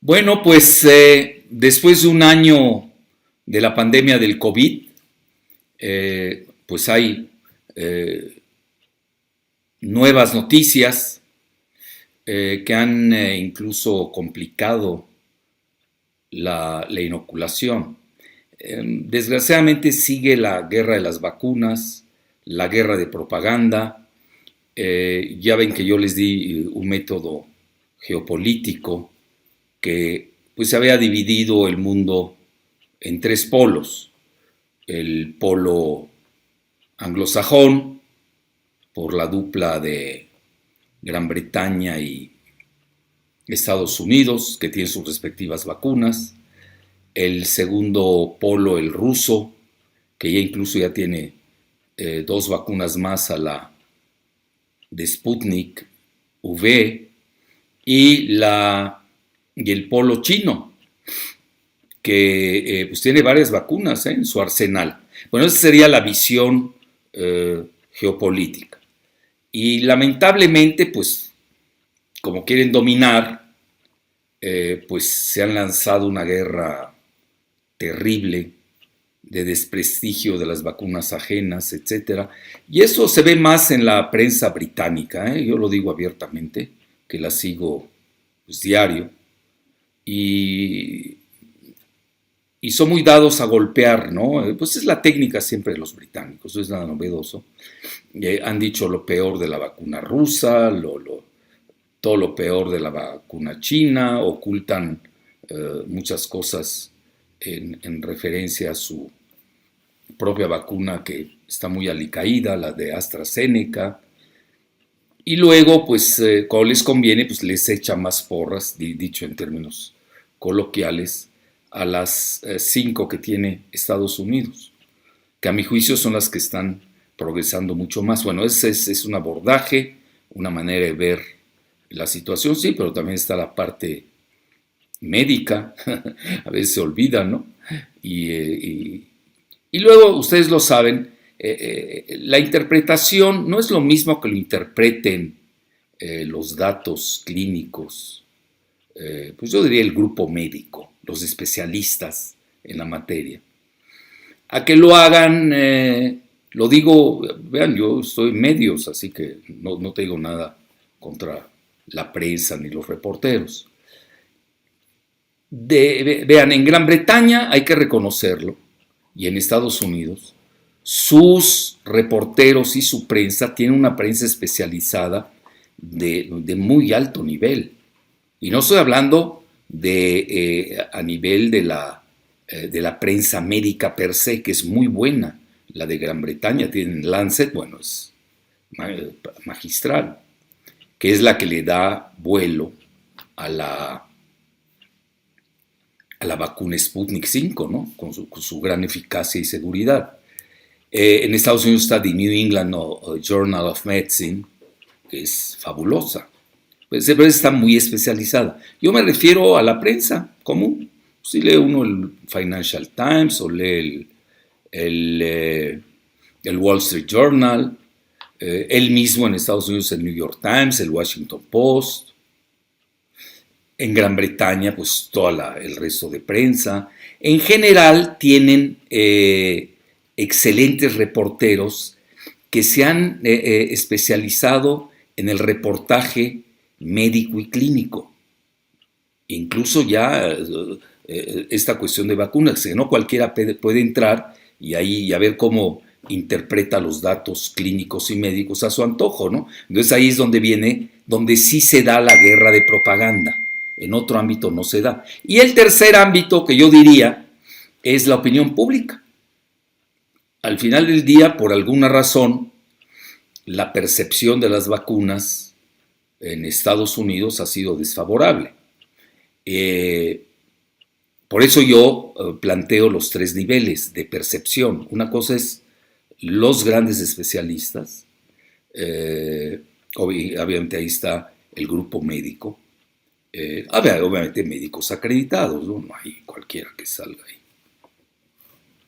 Bueno, pues después de un año de la pandemia del COVID, pues hay eh, nuevas noticias que han incluso complicado la inoculación. Desgraciadamente sigue la guerra de las vacunas, la guerra de propaganda. Ya ven que yo les di un método geopolítico que pues había dividido el mundo en tres polos: el polo anglosajón, por la dupla de Gran Bretaña y Estados Unidos, que tienen sus respectivas vacunas; el segundo polo, el ruso, que ya incluso ya tiene dos vacunas más a la de Sputnik V; y el polo chino, que pues tiene varias vacunas en su arsenal. Bueno, esa sería la visión geopolítica. Y lamentablemente, pues, como quieren dominar, pues se han lanzado una guerra terrible de desprestigio de las vacunas ajenas, etcétera. Y eso se ve más en la prensa británica, yo lo digo abiertamente, que la sigo pues, diario. Y son muy dados a golpear, ¿no? Pues es la técnica siempre de los británicos, no es nada novedoso. Han dicho lo peor de la vacuna rusa, todo lo peor de la vacuna china, ocultan muchas cosas en referencia a su propia vacuna, que está muy alicaída, la de AstraZeneca. Y luego, pues, cuando les conviene, pues les echa más porras, dicho en términos coloquiales, a las 5 que tiene Estados Unidos, que a mi juicio son las que están progresando mucho más. Bueno, ese es un abordaje, una manera de ver la situación, sí, pero también está la parte médica, a veces se olvida, ¿no? Y luego, ustedes lo saben, la interpretación no es lo mismo que lo interpreten los datos clínicos, pues yo diría el grupo médico, los especialistas en la materia, a que lo hagan, lo digo, vean, yo estoy en medios, así que no te digo nada contra la prensa ni los reporteros. Vean, en Gran Bretaña hay que reconocerlo, y en Estados Unidos, sus reporteros y su prensa tienen una prensa especializada de muy alto nivel. Y no estoy hablando a nivel de la prensa médica per se, que es muy buena. La de Gran Bretaña, tienen Lancet, bueno, es magistral, que es la que le da vuelo a la vacuna Sputnik V, ¿no? Con su gran eficacia y seguridad. En Estados Unidos está The New England Journal of Medicine, que es fabulosa, pues está muy especializada. Yo me refiero a la prensa común. Si lee uno el Financial Times o lee el Wall Street Journal, él mismo en Estados Unidos el New York Times, el Washington Post. En Gran Bretaña, pues todo el resto de prensa. En general tienen excelentes reporteros que se han especializado en el reportaje médico y clínico. Incluso ya esta cuestión de vacunas, que no cualquiera puede entrar y ahí a ver cómo interpreta los datos clínicos y médicos a su antojo, ¿no? Entonces ahí es donde sí se da la guerra de propaganda. En otro ámbito no se da. Y el tercer ámbito que yo diría es la opinión pública. Al final del día, por alguna razón, la percepción de las vacunas en Estados Unidos ha sido desfavorable. Por eso yo planteo los tres niveles de percepción. Una cosa es los grandes especialistas, obviamente ahí está el grupo médico, obviamente médicos acreditados, ¿no? No hay cualquiera que salga ahí,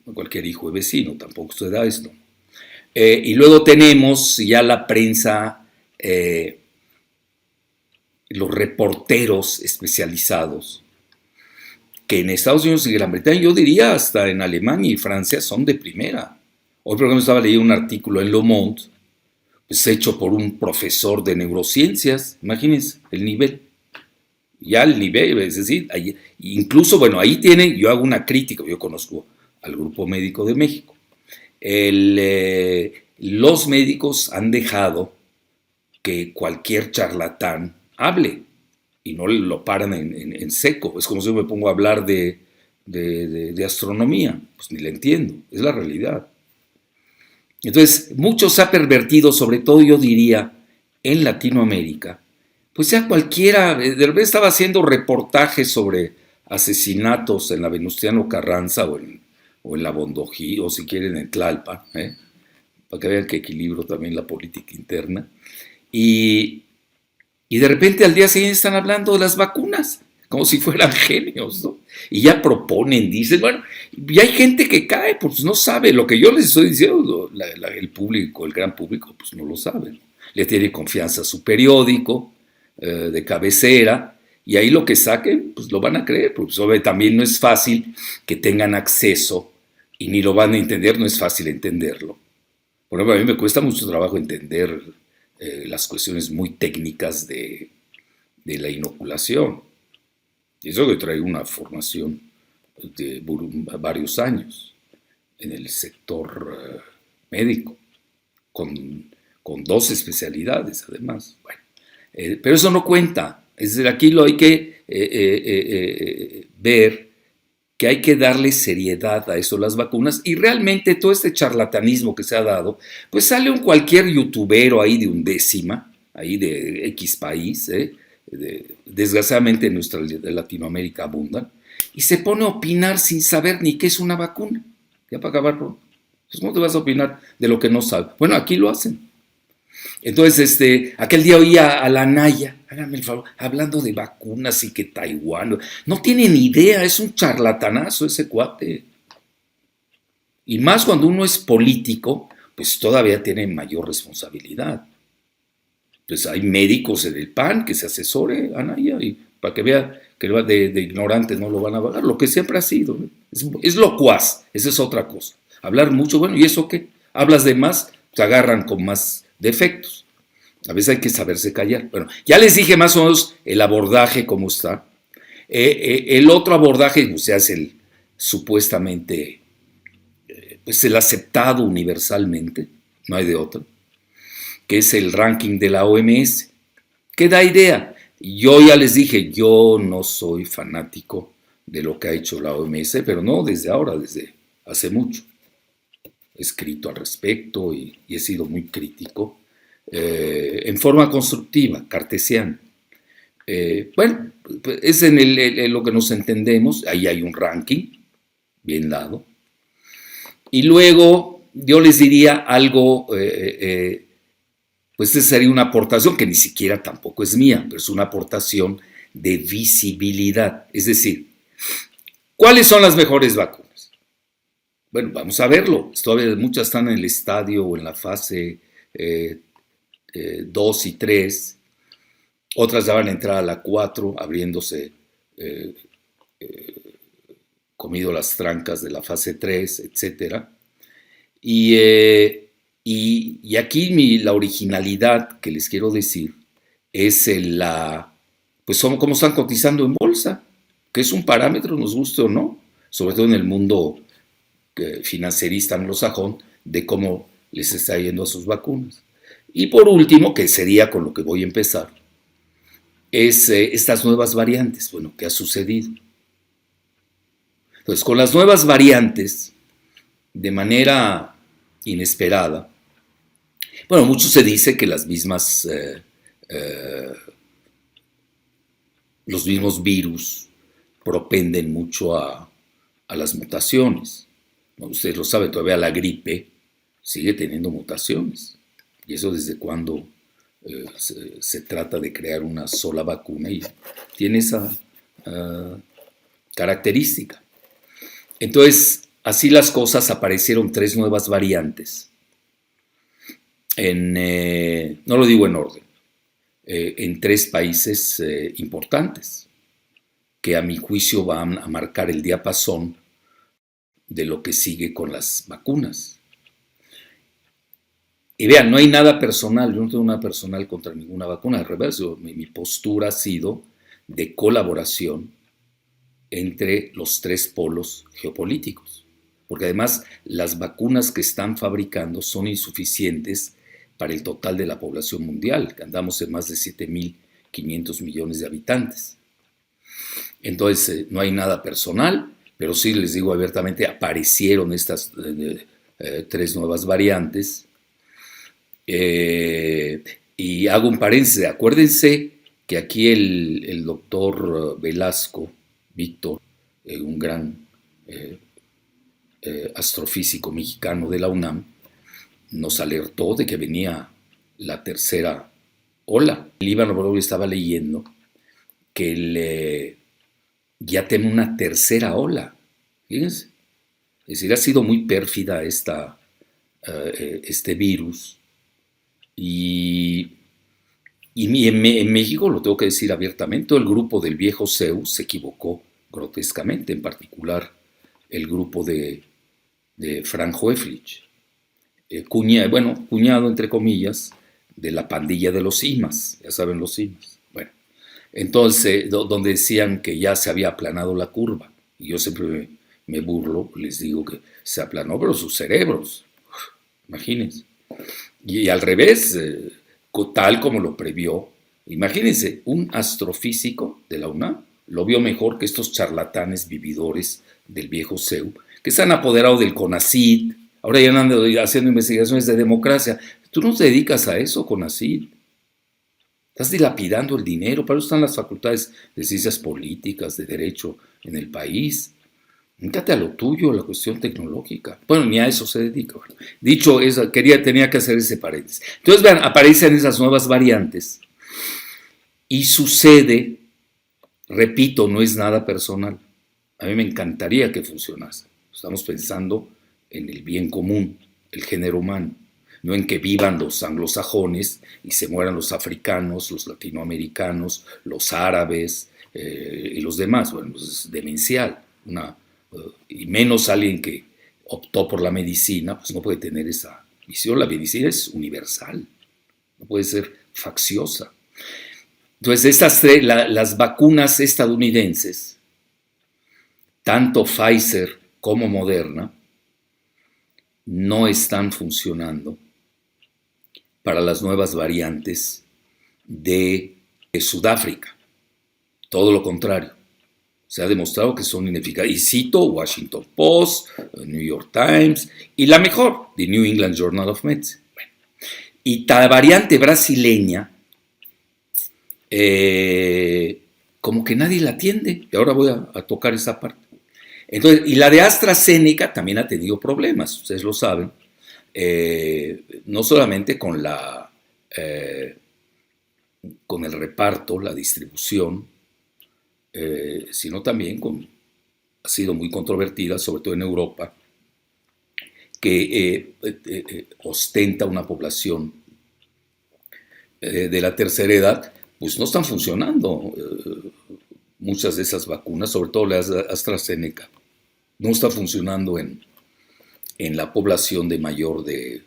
no cualquier hijo de vecino, tampoco se da esto. Y luego tenemos ya la prensa, los reporteros especializados, que en Estados Unidos y Gran Bretaña, yo diría hasta en Alemania y Francia, son de primera. Hoy, por ejemplo, estaba leyendo un artículo en Le Monde, pues hecho por un profesor de neurociencias, imagínense el nivel. Ya el nivel, es decir, incluso, bueno, ahí tienen, yo hago una crítica, yo conozco al Grupo Médico de México. Los médicos han dejado que cualquier charlatán hable y no lo paran en seco. Es como si yo me pongo a hablar de astronomía, pues ni le entiendo, es la realidad. Entonces, mucho se ha pervertido, sobre todo yo diría, en Latinoamérica. Pues ya cualquiera, de repente estaba haciendo reportajes sobre asesinatos en la Venustiano Carranza o en la Bondojí, o si quieren en Tlalpan, para que vean que equilibro también la política interna. Y de repente al día siguiente están hablando de las vacunas, como si fueran genios, ¿no? Y ya proponen, dicen, bueno, y hay gente que cae, pues no sabe lo que yo les estoy diciendo, el público, el gran público, pues no lo sabe, ¿no? Le tiene confianza a su periódico de cabecera, y ahí lo que saquen, pues lo van a creer, porque también no es fácil que tengan acceso, y ni lo van a entender, no es fácil entenderlo. Por ejemplo, a mí me cuesta mucho trabajo entender las cuestiones muy técnicas de la inoculación. Y eso que traigo una formación de varios años en el sector médico, con 2 especialidades además. Bueno, pero eso no cuenta. Es decir, aquí lo hay que ver que hay que darle seriedad a eso, las vacunas, y realmente todo este charlatanismo que se ha dado, pues sale cualquier youtubero ahí de undécima, ahí de X país, desgraciadamente en nuestra de Latinoamérica abundan, y se pone a opinar sin saber ni qué es una vacuna. Ya para acabar, pues ¿cómo te vas a opinar de lo que no sabes? Bueno, aquí lo hacen. Entonces, aquel día oía a la Naya, háganme el favor, hablando de vacunas y que Taiwán, no tiene ni idea, es un charlatanazo ese cuate. Y más cuando uno es político, pues todavía tiene mayor responsabilidad. Pues hay médicos en el PAN que se asesore a Naya y para que vea que de ignorantes no lo van a pagar, lo que siempre ha sido, ¿no? Es locuaz, esa es otra cosa. Hablar mucho, bueno, ¿y eso qué? Hablas de más, te agarran con más defectos. A veces hay que saberse callar. Bueno, ya les dije más o menos el abordaje cómo está. El otro abordaje, o sea, es el supuestamente, pues el aceptado universalmente, no hay de otro, que es el ranking de la OMS, que da idea. Yo ya les dije, yo no soy fanático de lo que ha hecho la OMS, pero no desde ahora, desde hace mucho. He escrito al respecto y he sido muy crítico, en forma constructiva, cartesiana. Bueno, es en lo que nos entendemos, ahí hay un ranking, bien dado. Y luego yo les diría algo, pues esa sería una aportación que ni siquiera tampoco es mía, pero es una aportación de visibilidad. Es decir, ¿cuáles son las mejores vacunas? Bueno, vamos a verlo. Todavía muchas están en el estadio o en la fase 2 y 3. Otras ya van a entrar a la 4, habiéndose comido las trancas de la fase 3, etc. Y aquí la originalidad que les quiero decir es pues cómo están cotizando en bolsa, que es un parámetro, nos guste o no, sobre todo en el mundo financierista anglosajón, de cómo les está yendo a sus vacunas. Y por último, que sería con lo que voy a empezar, es estas nuevas variantes, bueno, ¿qué ha sucedido? Entonces, con las nuevas variantes, de manera inesperada, bueno, mucho se dice que los mismos virus propenden mucho a las mutaciones. Ustedes lo saben, todavía la gripe sigue teniendo mutaciones. Y eso desde cuando se trata de crear una sola vacuna y tiene esa característica. Entonces, así las cosas, aparecieron 3 nuevas variantes. No lo digo en orden, en 3 países importantes. que a mi juicio van a marcar el diapasón de lo que sigue con las vacunas. Y vean, no hay nada personal, yo no tengo nada personal contra ninguna vacuna, al revés, mi postura ha sido de colaboración entre los tres polos geopolíticos, porque además las vacunas que están fabricando son insuficientes para el total de la población mundial, que andamos en más de 7.500 millones de habitantes. Entonces, no hay nada personal, pero sí les digo abiertamente, aparecieron estas tres nuevas variantes. Y hago un paréntesis, acuérdense que aquí el doctor Velasco, Víctor, un gran astrofísico mexicano de la UNAM, nos alertó de que venía la tercera ola. El Líbano Broglie estaba leyendo que ya tiene una tercera ola, fíjense. Es decir, ha sido muy pérfida este virus. Y en México, lo tengo que decir abiertamente, el grupo del viejo Zeus se equivocó grotescamente, en particular el grupo de Frank Hoeflich, cuñado entre comillas, de la pandilla de los IMAs, ya saben los IMAs. Bueno, entonces, donde decían que ya se había aplanado la curva, y yo siempre me burlo, les digo que se aplanó, pero sus cerebros, imagínense. Y al revés, tal como lo previó, imagínense, un astrofísico de la UNAM lo vio mejor que estos charlatanes vividores del viejo CEU, que se han apoderado del CONACYT, ahora ya andan haciendo investigaciones de democracia. Tú no te dedicas a eso, CONACYT. Estás dilapidando el dinero, para eso están las facultades de ciencias políticas, de derecho en el país. Métate a lo tuyo, a la cuestión tecnológica. Bueno, ni a eso se dedica. Bueno, dicho eso, tenía que hacer ese paréntesis. Entonces, vean, aparecen esas nuevas variantes y sucede, repito, no es nada personal. A mí me encantaría que funcionase. Estamos pensando en el bien común, el género humano, no en que vivan los anglosajones y se mueran los africanos, los latinoamericanos, los árabes y los demás. Bueno, pues es demencial. Y menos alguien que optó por la medicina, pues no puede tener esa visión. La medicina es universal, no puede ser facciosa. Entonces, las vacunas estadounidenses, tanto Pfizer como Moderna, no están funcionando para las nuevas variantes de Sudáfrica. Todo lo contrario. Se ha demostrado que son ineficaces. Y cito Washington Post, New York Times y la mejor, The New England Journal of Medicine. Bueno, y la variante brasileña, como que nadie la atiende. Y ahora voy a tocar esa parte. Entonces, y la de AstraZeneca también ha tenido problemas, ustedes lo saben, no solamente con el reparto, la distribución, sino también ha sido muy controvertida, sobre todo en Europa, que ostenta una población de la tercera edad, pues no están funcionando muchas de esas vacunas, sobre todo la AstraZeneca. No está funcionando en la población de mayor de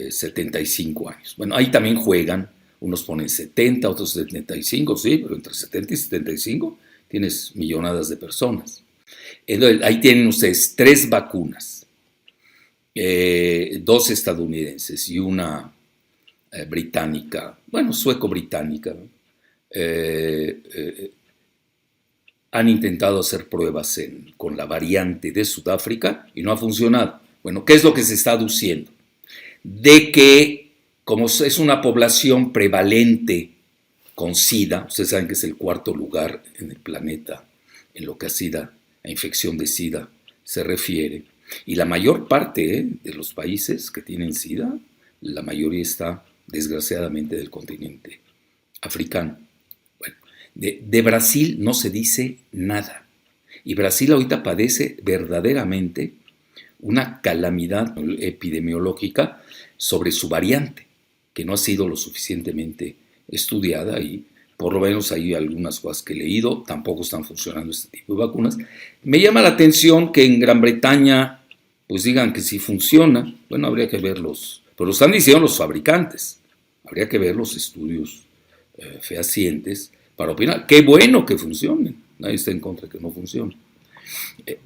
75 años. Bueno, ahí también juegan, unos ponen 70, otros 75, sí, pero entre 70 y 75 tienes millonadas de personas. Entonces, ahí tienen ustedes 3 vacunas, 2 estadounidenses y una británica, bueno, sueco-británica, han intentado hacer pruebas con la variante de Sudáfrica y no ha funcionado. Bueno, ¿qué es lo que se está aduciendo? De que, como es una población prevalente con SIDA, ustedes saben que es el 4º lugar en el planeta en lo que a infección de SIDA se refiere, y la mayor parte de los países que tienen SIDA, la mayoría está, desgraciadamente, del continente africano. De Brasil no se dice nada. Y Brasil ahorita padece verdaderamente una calamidad epidemiológica sobre su variante, que no ha sido lo suficientemente estudiada y Por lo menos hay algunas cosas que he leído, tampoco están funcionando este tipo de vacunas. Me llama la atención que en Gran Bretaña pues digan que sí funciona. Bueno, habría que verlos, pero lo están diciendo los fabricantes. Habría que ver los estudios fehacientes para opinar. Qué bueno que funcionen. Nadie está en contra de que no funcione.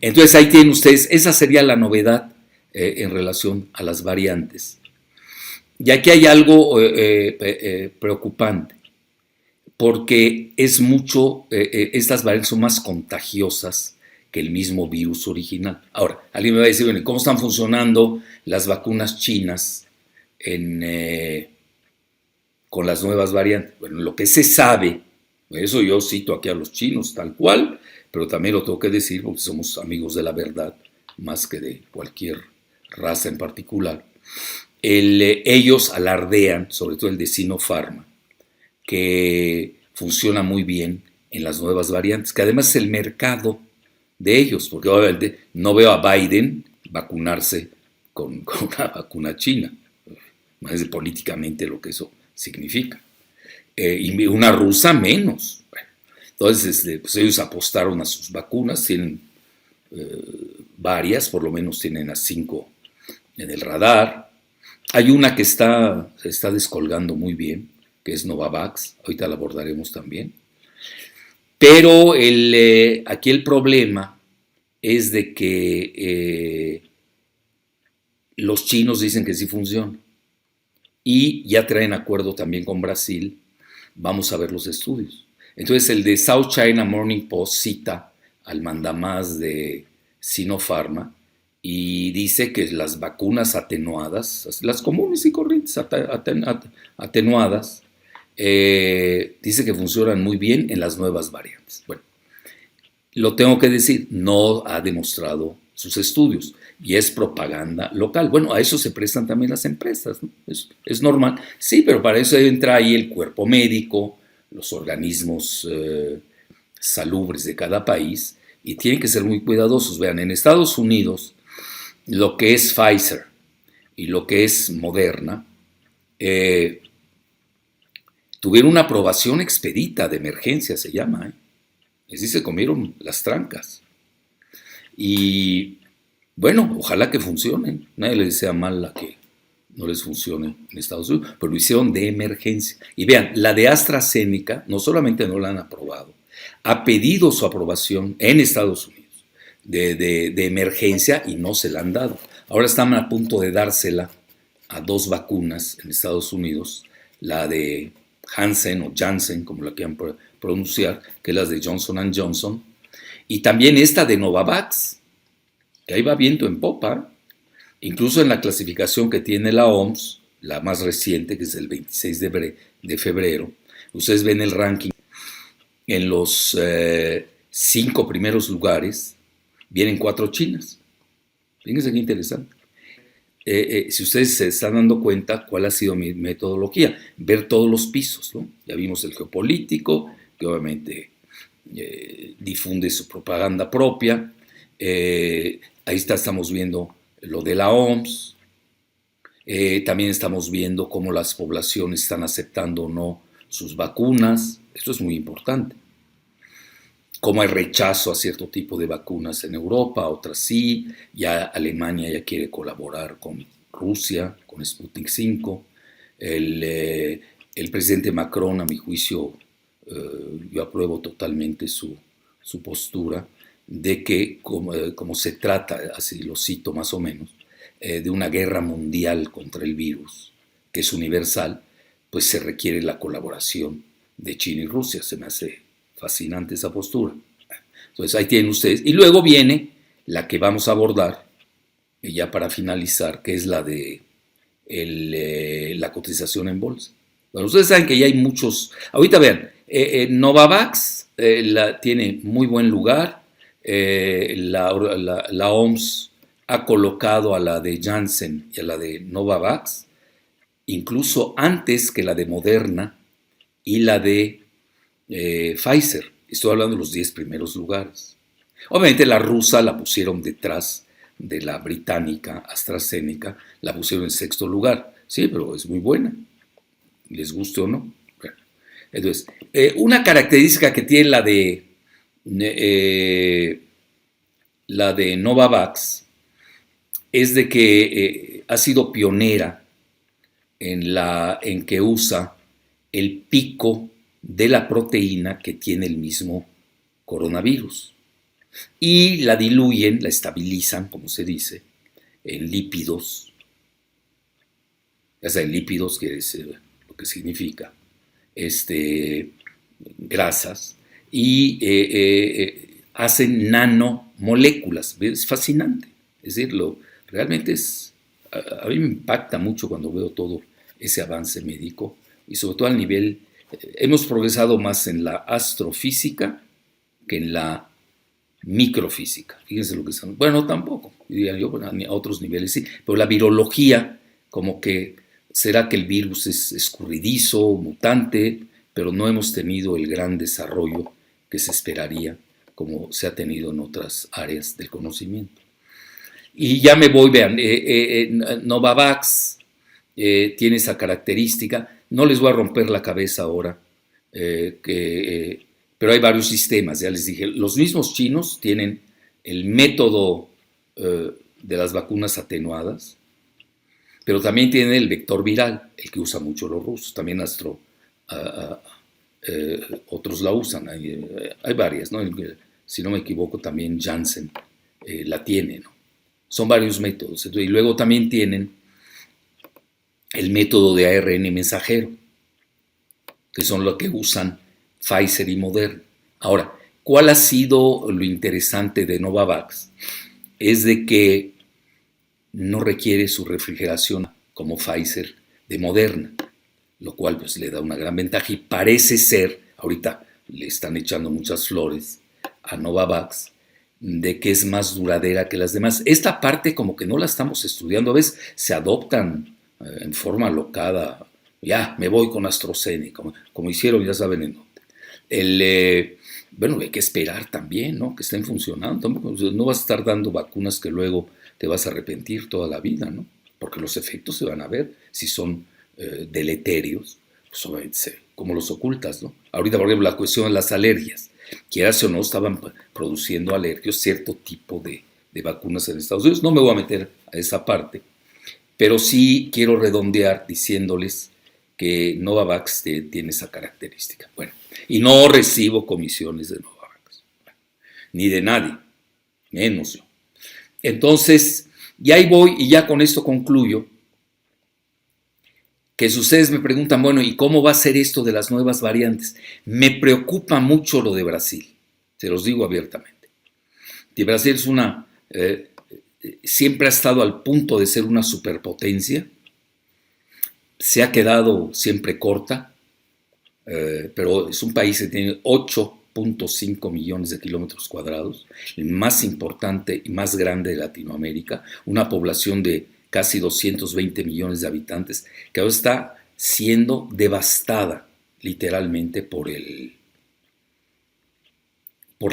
Entonces ahí tienen ustedes, esa sería la novedad en relación a las variantes. Y aquí hay algo preocupante, porque es mucho, estas variantes son más contagiosas que el mismo virus original. Ahora, alguien me va a decir, bueno, ¿cómo están funcionando las vacunas chinas con las nuevas variantes? Bueno, lo que se sabe, eso yo cito aquí a los chinos tal cual, pero también lo tengo que decir porque somos amigos de la verdad, más que de cualquier raza en particular. Ellos alardean, sobre todo el de Sinopharm, que funciona muy bien en las nuevas variantes, que además es el mercado de ellos, porque obviamente no veo a Biden vacunarse con una vacuna china, más de políticamente lo que eso significa, y una rusa menos. Bueno, entonces pues ellos apostaron a sus vacunas, tienen varias, por lo menos tienen a 5 en el radar. Hay una que se está descolgando muy bien, que es Novavax, ahorita la abordaremos también. Pero aquí el problema es de que los chinos dicen que sí funciona y ya traen acuerdo también con Brasil. Vamos a ver los estudios. Entonces el de South China Morning Post cita al mandamás de Sinopharm y dice que las vacunas atenuadas, las comunes y corrientes atenuadas, dice que funcionan muy bien en las nuevas variantes. Bueno, lo tengo que decir, no ha demostrado sus estudios y es propaganda local. Bueno, a eso se prestan también las empresas, ¿no? Es normal. Sí, pero para eso entra ahí el cuerpo médico, los organismos salubres de cada país y tienen que ser muy cuidadosos. Vean, en Estados Unidos, lo que es Pfizer y lo que es Moderna, tuvieron una aprobación expedita de emergencia, se llama, ¿eh? Es decir, se comieron las trancas. Y bueno, ojalá que funcionen. Nadie les desea mal a que no les funcione en Estados Unidos, pero lo hicieron de emergencia. Y vean, la de AstraZeneca no solamente no la han aprobado, ha pedido su aprobación en Estados Unidos de emergencia y no se la han dado. Ahora están a punto de dársela a 2 vacunas en Estados Unidos, la de Hansen o Janssen, como la quieran pronunciar, que es la de Johnson & Johnson, y también esta de Novavax, que ahí va viento en popa, incluso en la clasificación que tiene la OMS, la más reciente, que es el 26 de febrero, ustedes ven el ranking, en los 5 primeros lugares vienen 4 chinas. Fíjense qué interesante. Si ustedes se están dando cuenta cuál ha sido mi metodología, ver todos los pisos, ¿no? Ya vimos el geopolítico, que obviamente difunde su propaganda propia. Ahí estamos viendo lo de la OMS. También estamos viendo cómo las poblaciones están aceptando o no sus vacunas. Esto es muy importante. Cómo hay rechazo a cierto tipo de vacunas en Europa, otras sí. Ya Alemania ya quiere colaborar con Rusia, con Sputnik 5. El presidente Macron, a mi juicio, yo apruebo totalmente su postura de que como se trata, así lo cito más o menos, de una guerra mundial contra el virus, que es universal, pues se requiere la colaboración de China y Rusia. Se me hace fascinante esa postura. Entonces ahí tienen ustedes. Y luego viene la que vamos a abordar, ya para finalizar, que es la de la cotización en bolsa. Bueno, ustedes saben que ya hay muchos. Ahorita vean, Novavax tiene muy buen lugar. La OMS ha colocado a la de Janssen y a la de Novavax, incluso antes que la de Moderna y la de Pfizer. Estoy hablando de los 10 primeros lugares. Obviamente la rusa la pusieron detrás de la británica AstraZeneca, la pusieron en 6º lugar. Sí, pero es muy buena, les guste o no. Bueno, Entonces, una característica que tiene la de Novavax es de que ha sido pionera en que usa el pico de la proteína que tiene el mismo coronavirus y la diluyen, la estabilizan, como se dice, en lípidos, ya sea en lípidos, que es lo que significa, grasas, y hacen nanomoléculas. Es fascinante. Es decir, realmente a mí me impacta mucho cuando veo todo ese avance médico y sobre todo al nivel, hemos progresado más en la astrofísica que en la microfísica. Fíjense lo que están. Bueno, tampoco, diría yo, a otros niveles sí, pero la virología, como que será que el virus es escurridizo, mutante, pero no hemos tenido el gran desarrollo que se esperaría, como se ha tenido en otras áreas del conocimiento. Y ya me voy, vean, Novavax tiene esa característica. No les voy a romper la cabeza ahora, pero hay varios sistemas, ya les dije. Los mismos chinos tienen el método de las vacunas atenuadas, pero también tienen el vector viral, el que usan mucho los rusos. También otros la usan. Hay varias, ¿no? Si no me equivoco, también Janssen la tiene, ¿no? Son varios métodos. Y luego también tienen el método de ARN mensajero, que son los que usan Pfizer y Moderna. Ahora, ¿cuál ha sido lo interesante de Novavax? Es de que no requiere su refrigeración como Pfizer de Moderna, lo cual pues le da una gran ventaja y parece ser, ahorita le están echando muchas flores a Novavax, de que es más duradera que las demás. Esta parte como que no la estamos estudiando, a veces se adoptan en forma alocada, ya me voy con AstraZeneca, como hicieron, ya saben, bueno, hay que esperar también, ¿no? Que estén funcionando. No vas a estar dando vacunas que luego te vas a arrepentir toda la vida, ¿no? Porque los efectos se van a ver si son deleterios, pues obviamente, como los ocultas, ¿no? Ahorita, por ejemplo, la cuestión de las alergias. Quieras o no, estaban produciendo alergias, cierto tipo de vacunas en Estados Unidos. No me voy a meter a esa parte, pero sí quiero redondear diciéndoles que Novavax tiene esa característica. Bueno, y no recibo comisiones de Novavax, ni de nadie, menos yo. Entonces, y ahí voy, y ya con esto concluyo, que si ustedes me preguntan, bueno, ¿y cómo va a ser esto de las nuevas variantes? Me preocupa mucho lo de Brasil, se los digo abiertamente. Y Brasil es siempre ha estado al punto de ser una superpotencia, se ha quedado siempre corta, pero es un país que tiene 8.5 millones de kilómetros cuadrados, el más importante y más grande de Latinoamérica, una población de casi 220 millones de habitantes, que ahora está siendo devastada literalmente por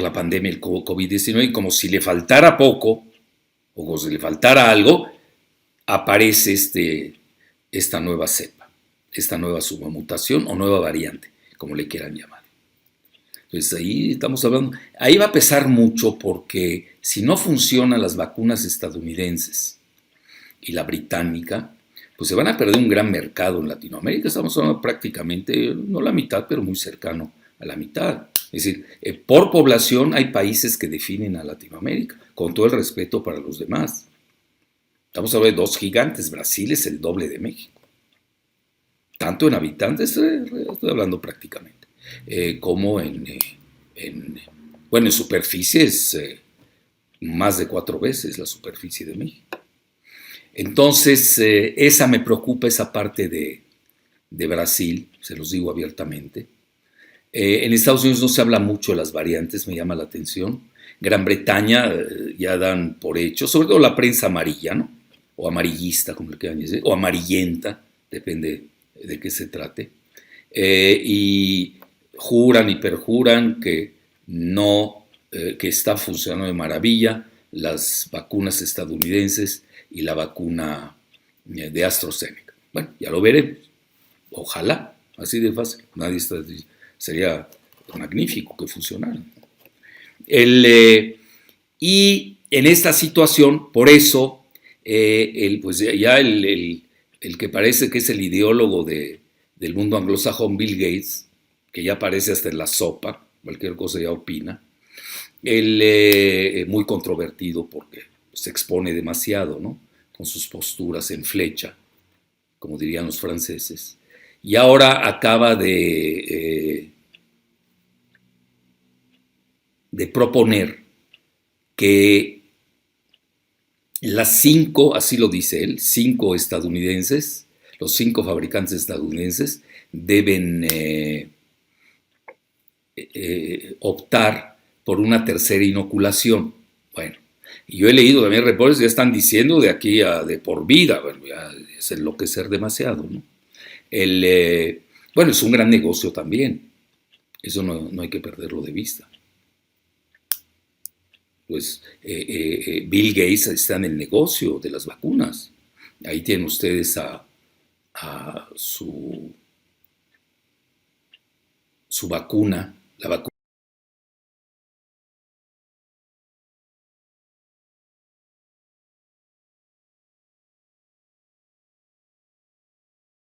la pandemia del COVID-19, y como si le faltara poco, o como si le faltara algo, aparece esta nueva cepa, esta nueva submutación o nueva variante, como le quieran llamar. Entonces ahí estamos hablando, ahí va a pesar mucho, porque si no funcionan las vacunas estadounidenses y la británica, pues se van a perder un gran mercado en Latinoamérica. Estamos hablando prácticamente, no la mitad, pero muy cercano a la mitad. Es decir, por población hay países que definen a Latinoamérica, con todo el respeto para los demás. Estamos hablando de dos gigantes. Brasil es el doble de México. Tanto en habitantes, estoy hablando prácticamente, como en superficie es más de 4 veces la superficie de México. Entonces, esa me preocupa, esa parte de Brasil, se los digo abiertamente. En Estados Unidos no se habla mucho de las variantes, me llama la atención. Gran Bretaña ya dan por hecho, sobre todo la prensa amarilla, ¿no? O amarillista, como le quieran decir, o amarillenta, depende de qué se trate. Y juran y perjuran que que está funcionando de maravilla las vacunas estadounidenses y la vacuna de AstraZeneca. Bueno, ya lo veremos. Ojalá, así de fácil. Sería magnífico que funcionara. Y en esta situación, por eso, pues ya el que parece que es el ideólogo del mundo anglosajón, Bill Gates, que ya aparece hasta en la sopa, cualquier cosa ya opina, él muy controvertido porque se expone demasiado, ¿no? Con sus posturas en flecha, como dirían los franceses. Y ahora acaba de proponer que las 5, así lo dice él, 5 estadounidenses, los 5 fabricantes estadounidenses deben optar por una tercera inoculación. Bueno, y yo he leído también reportes que ya están diciendo de aquí a de por vida. Bueno, ya es enloquecer demasiado, ¿no? Bueno, es un gran negocio también, eso no hay que perderlo de vista. Pues Bill Gates está en el negocio de las vacunas. Ahí tienen ustedes a su vacuna, la vacuna